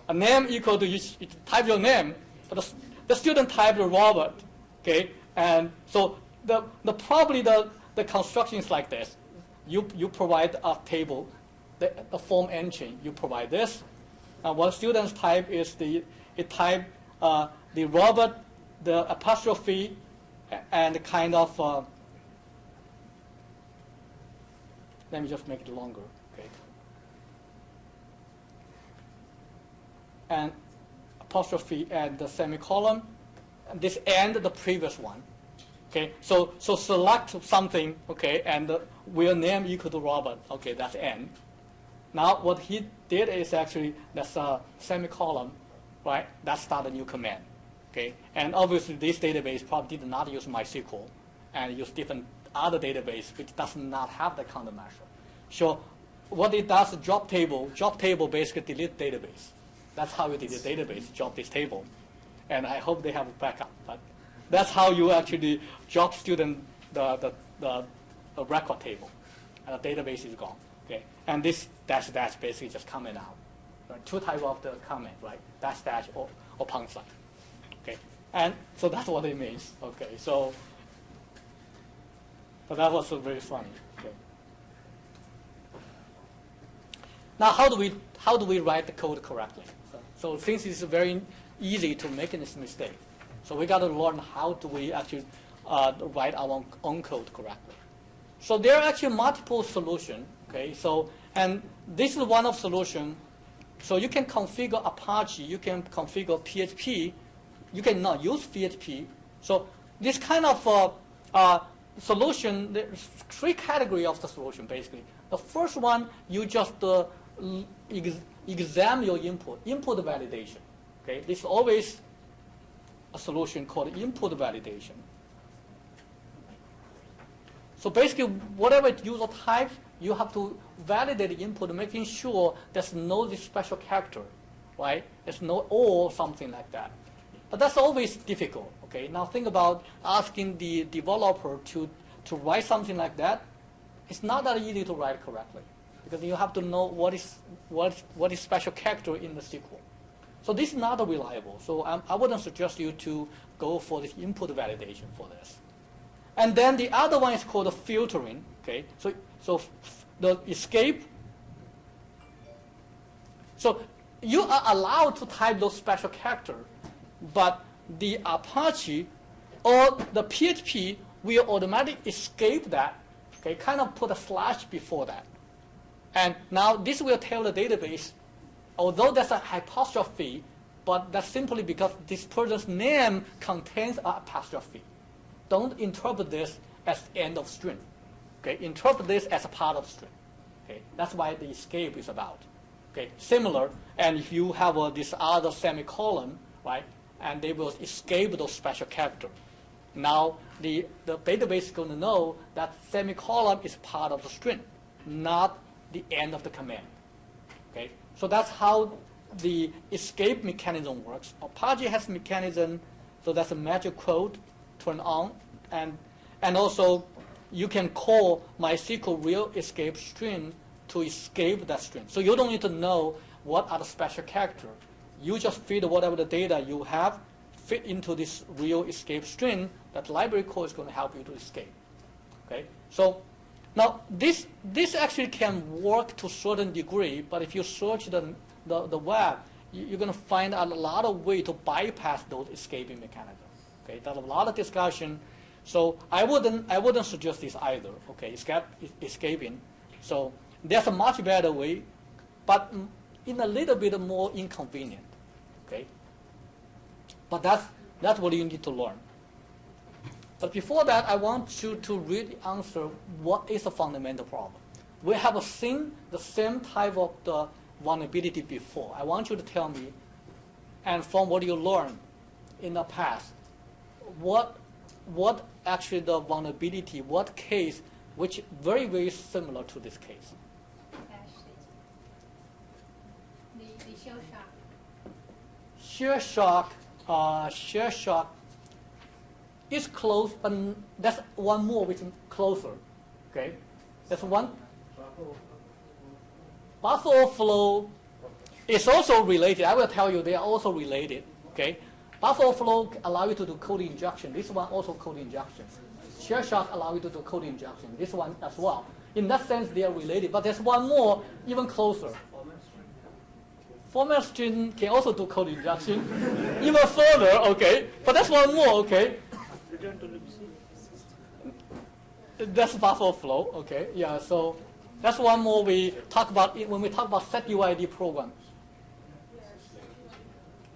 A name equal to, you type your name, but the student typed Robert, okay? And so probably the construction is like this. You provide a table, the form engine, you provide this. And what students type is the Robert, the apostrophe, and kind of, let me just make it longer, okay? And apostrophe and the semicolon, and this and the previous one. Okay, so select something, okay, and will name equal to Robert. Okay, that's n. Now what he did is actually that's a semicolon, right? That start a new command. Okay, and obviously this database probably did not use MySQL and use different other database which does not have the countermeasure. So what it does, job table basically delete database. That's how you delete database, job this table, and I hope they have a backup. But that's how you actually job student the record table, and the database is gone. Okay, and this dash dash basically just comment out. Right? Two types of the comment, right? Dash dash or pound sign. Okay, and so that's what it means. Okay, so but that was very funny. Okay. Now how do we write the code correctly? So since it's very easy to make this mistake, so we got to learn how do we actually write our own code correctly. So there are actually multiple solutions. Okay, so and this is one of solution. So you can configure Apache, you can configure PHP, you can not use PHP. So this kind of solution, there's three categories of the solution basically. The first one, you just examine your input validation. Okay, this is always a solution called input validation. So basically, whatever user types, you have to validate the input, making sure there's no this special character, right? There's no or something like that. But that's always difficult. Okay. Now think about asking the developer to write something like that. It's not that easy to write correctly because you have to know what is special character in the SQL. So this is not reliable. So I wouldn't suggest you to go for this input validation for this. And then the other one is called filtering. Okay, so the escape. So you are allowed to type those special characters, but the Apache or the PHP will automatically escape that. Okay, kind of put a slash before that. And now this will tell the database, although there's a apostrophe, but that's simply because this person's name contains an apostrophe. Don't interpret this as end of string. Okay, interpret this as a part of string. Okay, that's why the escape is about. Okay, similar, and if you have this other semicolon, right, and they will escape those special characters. Now the database is going to know that semicolon is part of the string, not the end of the command. Okay, so that's how the escape mechanism works. Apache has mechanism, so that's a magic quote, turn on, and also you can call MySQL real escape string to escape that string. So you don't need to know what are the special characters. You just feed whatever the data you have, fit into this real escape string. That library code is going to help you to escape. Okay, so now this actually can work to a certain degree, but if you search the web, you're going to find a lot of ways to bypass those escaping mechanisms. Okay, there's a lot of discussion. So I wouldn't suggest this either. Okay, escaping. So There's a much better way, but in a little bit more inconvenient. Okay? But that's what you need to learn. But before that, I want you to really answer what is a fundamental problem. We have seen the same type of the vulnerability before. I want you to tell me, and from what you learned in the past, what actually the vulnerability, what case, which very, very similar to this case. The shell shock. Shell shock is close, but that's one more which is closer. Okay, that's one. Buffer overflow is also related. I will tell you they are also related. Okay, buffer overflow allow you to do code injection. This one also code injection. Shell shock allow you to do code injection. This one as well. In that sense, they are related. But there's one more even closer. Format string can also do code injection, even further. Okay, but that's one more. Okay. Return to Libc. That's buffer overflow. Okay, yeah. So that's one more we talk about when we talk about set UID program.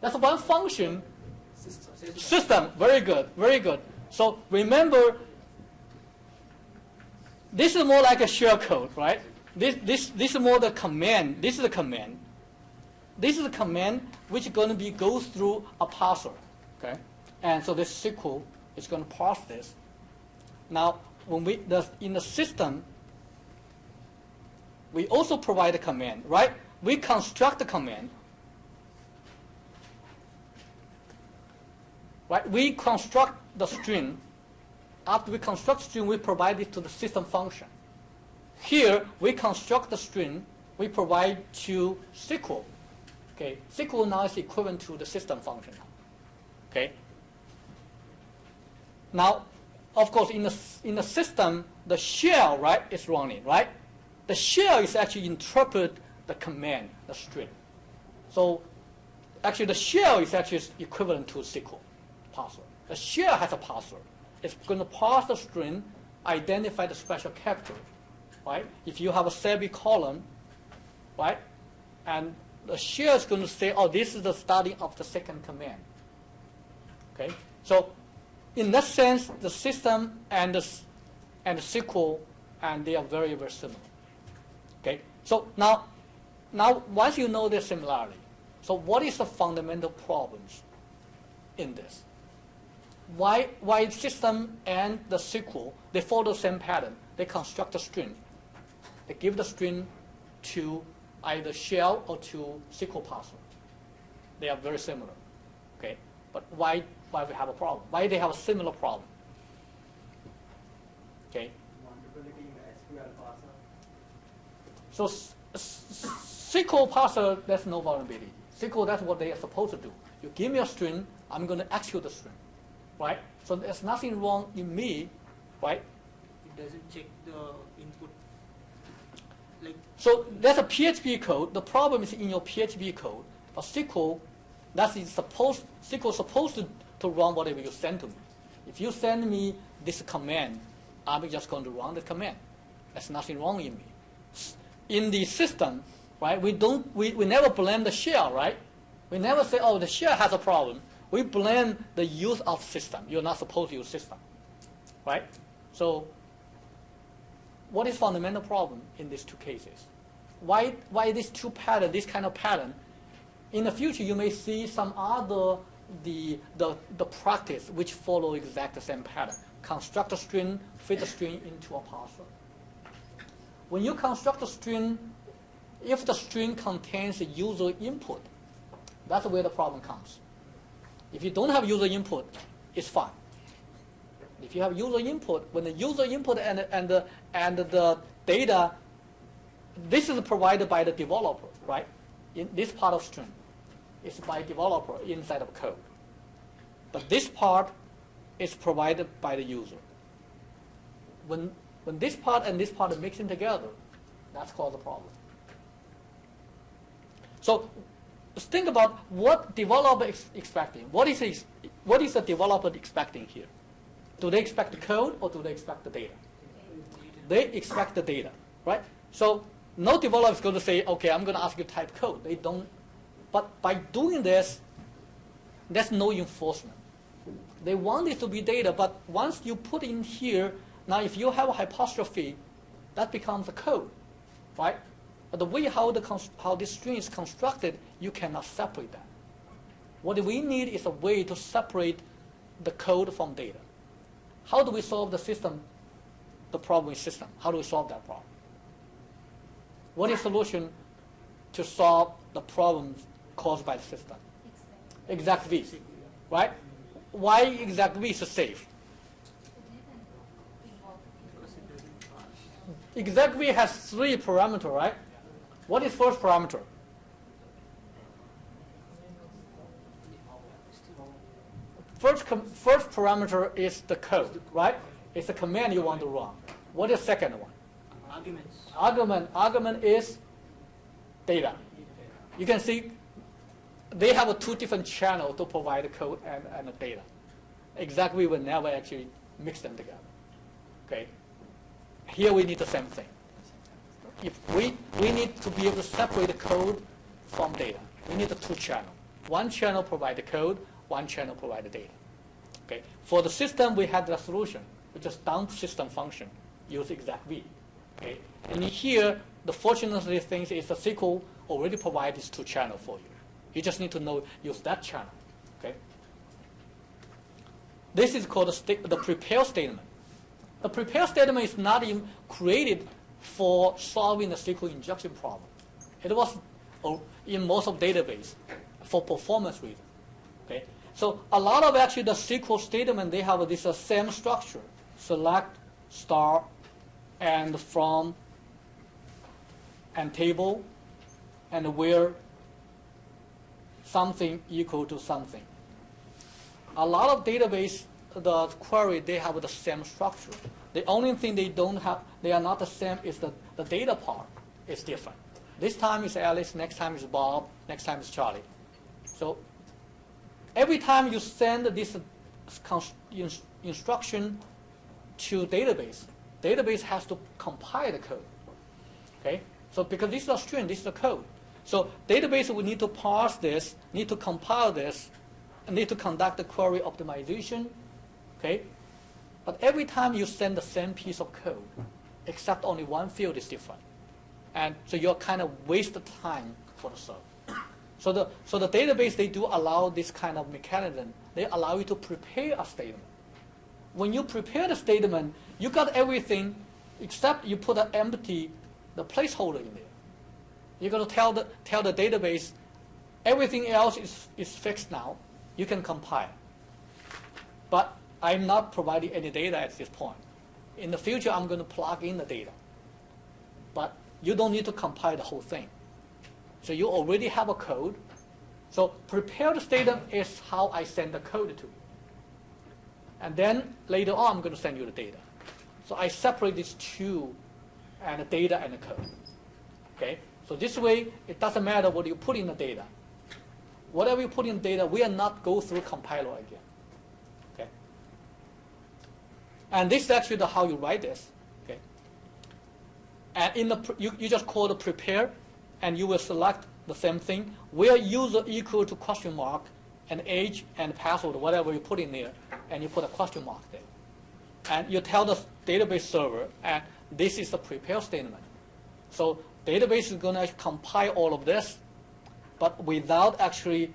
That's one function. System. Very good. Very good. So remember, this is more like a shell code, right? This is more the command. This is the command. This is a command which is going to be goes through a parser, okay? And so this SQL is going to parse this. Now, when in the system, we also provide a command, right? We construct the command, right? We construct the string. After we construct string, we provide it to the system function. Here, we construct the string, we provide to SQL. Okay, SQL now is equivalent to the system function. Okay. Now, of course, in the system, the shell, right, is running, right? The shell is actually interpret the command, the string. So, actually, the shell is actually equivalent to SQL parser. The shell has a parser. It's going to parse the string, identify the special character, right? If you have a semicolon, right, and the shell is going to say, oh, this is the starting of the second command. Okay, so in that sense, the system and the SQL, and they are very, very similar. Okay, so now once you know their similarity, so what is the fundamental problems in this? Why system and the SQL, they follow the same pattern? They construct a string. They give the string to either shell or to SQL parser. They are very similar. Okay, but why we have a problem? Why they have a similar problem? Okay. Vulnerability in the SQL parser. So SQL parser, there's no vulnerability. SQL, that's what they are supposed to do. You give me a string, I'm going to execute the string, right? So there's nothing wrong in me, right? It doesn't check the input. So there's a PHP code. The problem is in your PHP code. But SQL, SQL is supposed to run whatever you send to me. If you send me this command, I'm just going to run the command. There's nothing wrong in me. In the system, right? We never blame the shell, right? We never say, oh, the shell has a problem. We blame the use of system. You're not supposed to use system, right? So what is fundamental problem in these two cases? Why these two pattern, this kind of pattern? In the future, you may see some other the practice which follow exact same pattern. Construct a string, fit the string into a parser. When you construct a string, if the string contains a user input, that's where the problem comes. If you don't have user input, it's fine. If you have user input, when the user input and the data, this is provided by the developer, right? In this part of string, it's by developer inside of code. But this part is provided by the user. When this part and this part are mixing together, that's called the problem. So let's think about what developer is expecting. What is the developer expecting here? Do they expect the code or do they expect the data? They expect the data, right? So no developer is going to say, okay, I'm going to ask you to type code. They don't. But by doing this, there's no enforcement. They want it to be data, but once you put in here, now if you have a apostrophe, that becomes a code, right? But the way how this string is constructed, you cannot separate that. What we need is a way to separate the code from data. How do we solve the problem with system? How do we solve that problem? What is the solution to solve the problems caused by the system? Exact V, right? Why exact V is safe? Exact V has 3 parameters, right? What is first parameter? First parameter is the code, right? It's the command you want to run. What is second one? Arguments. Argument is data. You can see they have 2 different channels to provide the code and the data. Exactly, we will never actually mix them together. Okay. Here we need the same thing. If we need to be able to separate the code from data. We need the 2 channels. One channel provide the code, one channel provide the data. Okay. For the system, we have the solution. We just dump system function, use exact V. Okay. And here, the fortunate thing is the SQL already provides these 2 channels for you. You just need to use that channel. Okay. This is called the prepare statement. The prepare statement is not even created for solving the SQL injection problem. It was in most of database for performance reasons. Okay. So a lot of actually the SQL statement, they have this same structure: select, start, and from, and table, and where something equal to something. A lot of database, the query, they have the same structure. The only thing they don't have, they are not the same, is the data part is different. This time is Alice, next time is Bob, next time is Charlie. So every time you send this instruction to database has to compile the code. Okay? So because this is a string, this is a code. So database will need to parse this, need to compile this, and need to conduct the query optimization. Okay? But every time you send the same piece of code, except only one field is different. And so you're kind of waste the time for the server. So the database, they do allow this kind of mechanism. They allow you to prepare a statement. When you prepare the statement, you got everything except you put the placeholder in there. You're going to tell the database everything else is fixed now. You can compile. But I'm not providing any data at this point. In the future, I'm going to plug in the data. But you don't need to compile the whole thing. So you already have a code. So prepared statement is how I send the code to you. And then later on, I'm going to send you the data. So I separate these 2, and the data and the code. Okay? So this way, it doesn't matter what you put in the data. Whatever you put in data, we are not go through compiler again. Okay? And this is actually how you write this. Okay? And in you just call the prepare, and you will select the same thing, where user equal to question mark, and age and password, whatever you put in there, and you put a question mark there. And you tell the database server, and this is the prepare statement. So database is going to compile all of this, but without actually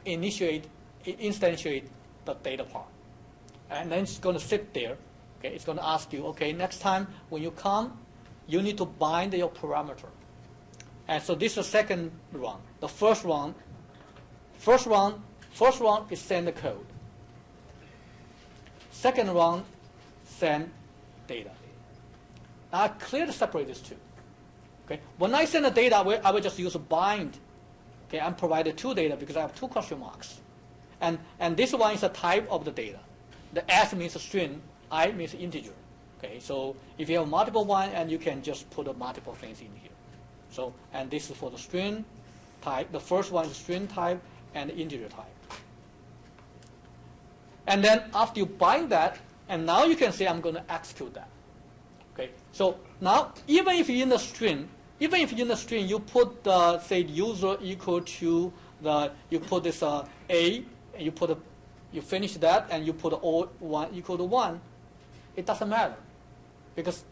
instantiate the data part. And then it's going to sit there. Okay, it's going to ask you, okay, next time when you come, you need to bind your parameter. And so this is the second run. The first run is send the code. Second run, send data. Now I clearly separate these 2. Okay? When I send the data, I will just use a bind. Okay, I'm provided 2 data because I have 2 question marks. And this one is a type of the data. The S means a string, I means integer. Okay, so if you have multiple one, and you can just put multiple things in here. So, and this is for the string type. The first one is string type and integer type. And then after you bind that, and now you can say I'm going to execute that. Okay, so now even if in the string you put say user equal to you put this A, and you finish that and you put O1 equal to 1, it doesn't matter because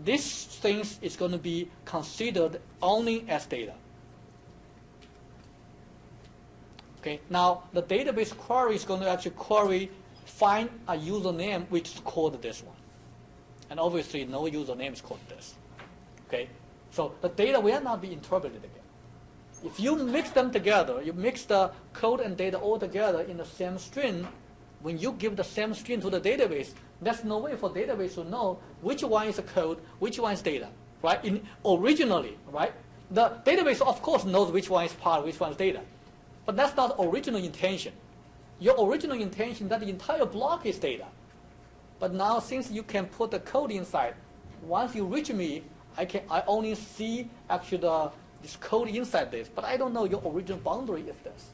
this thing is going to be considered only as data. Okay, now the database query is going to actually find a username which is called this one. And obviously no username is called this. Okay, so the data will not be interpreted again. If you mix them together, you mix the code and data all together in the same string, when you give the same string to the database, there's no way for database to know which one is code, which one is data, right? Originally, right? The database, of course, knows which one is part, which one is data. But that's not original intention. Your original intention that the entire block is data. But now since you can put the code inside, once you reach me, I only see actually this code inside this, but I don't know your original boundary is this.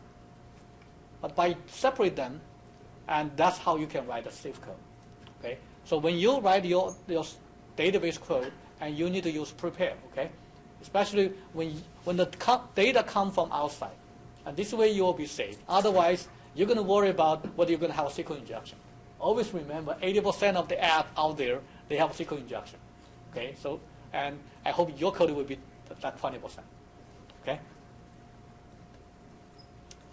But by separate them, and that's how you can write a safe code. Okay? So when you write your database code, and you need to use prepare, okay? Especially when the data come from outside. And this way you will be safe. Otherwise, you're going to worry about whether you're going to have a SQL injection. Always remember, 80% of the app out there, they have SQL injection. Okay, so, and I hope your code will be that 20%. Okay?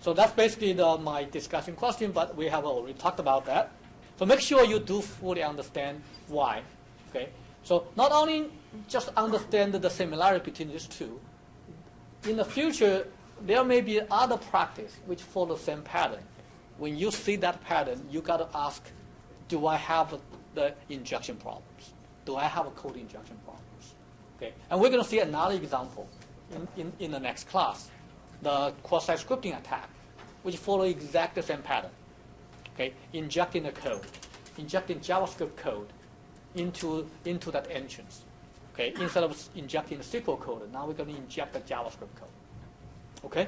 So that's basically my discussion question, but we have already talked about that. So make sure you do fully understand why. Okay? So not only just understand the similarity between these two, in the future, there may be other practice which follow the same pattern. When you see that pattern, you got to ask, do I have the injection problems? Do I have a code injection problems? Okay, and we're going to see another example in the next class, the cross-site scripting attack, which follow exactly the same pattern. Okay, injecting the code, injecting JavaScript code into that entrance. Okay, instead of injecting the SQL code, now we're going to inject the JavaScript code. Okay?